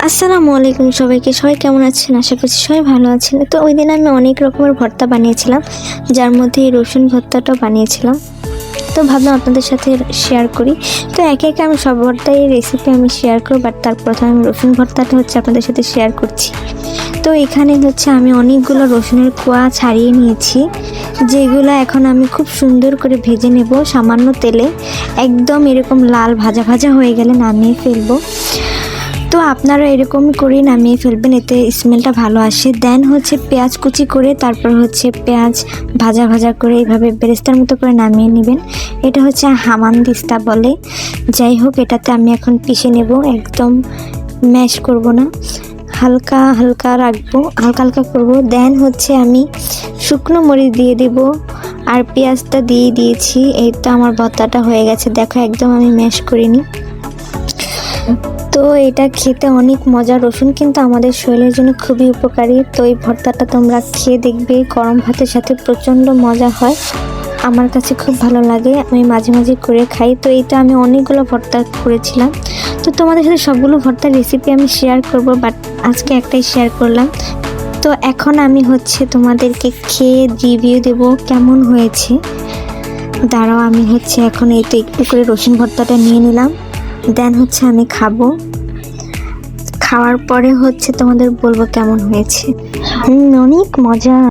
আসসালামু আলাইকুম সবাইকে। সবাই কেমন আছেন? আশা করছি সবাই ভালো আছেন। তো ওই দিন আমি অনেক রকমের ভর্তা বানিয়েছিলাম, যার মধ্যে এই রসুন ভর্তাটাও বানিয়েছিলাম। তো ভাবলাম আপনাদের সাথে শেয়ার করি। তো একে একে আমি সব ভর্তার রেসিপি আমি শেয়ার করব, বাট তার প্রথমে আমি রসুন ভর্তাটা আপনাদের সাথে শেয়ার করছি। তো এখানে আমি অনেকগুলো রসুনের কোয়া ছাড়িয়ে নিয়েছি, যেগুলো এখন আমি খুব সুন্দর করে ভেজে নেব সামান্য তেলে। একদম এরকম লাল ভাজা ভাজা হয়ে গেলে নামিয়ে ফেলবো। তো আপনারা এরকমই করে নামিয়ে ফেলবেন, এতে স্মেলটা ভালো আসে। দেন পেঁয়াজ কুচি করে তারপর পেঁয়াজ ভাজা ভাজা করে এইভাবে বেরেস্তার মতো করে নামিয়ে নেবেন। এটা হামানদিস্তা বলে। যাই হোক, এটাতে আমি এখন পিষে নেব, একদম ম্যাশ করব না, হালকা হালকা রাখবো, হালকা হালকা করবো। দেন আমি শুকনো মরিচ দিয়ে দেব আর পেঁয়াজটা দিয়ে দিয়েছি। এই তো আমার ভর্তাটা হয়ে গেছে, দেখো একদম আমি ম্যাশ করিনি। তো এটা খেতে অনেক মজা। রসুন কিন্তু আমাদের শরীরের জন্য খুবই উপকারী। তো এই ভর্তাটা তোমরা খেয়ে দেখবে, গরম ভাতের সাথে প্রচণ্ড মজা হয়। আমার কাছে খুব ভালো লাগে, আমি মাঝে মাঝে করে খাই। তো এইটা আমি অনেকগুলো ভর্তা করেছিলাম। তো তোমাদের সাথে সবগুলো ভর্তার রেসিপি আমি শেয়ার করব, বাট আজকে একটাই শেয়ার করলাম। তো এখন আমি তোমাদেরকে খেয়ে রিভিউ দেব কেমন হয়েছে। দাঁড়াও, আমি এখন এই তো একটু করে রসুন ভর্তাটা নিয়ে নিলাম। দেন আমি খাবো। খাওয়ার পরে তোমাদের বলবো কেমন হয়েছে। অনেক মজা।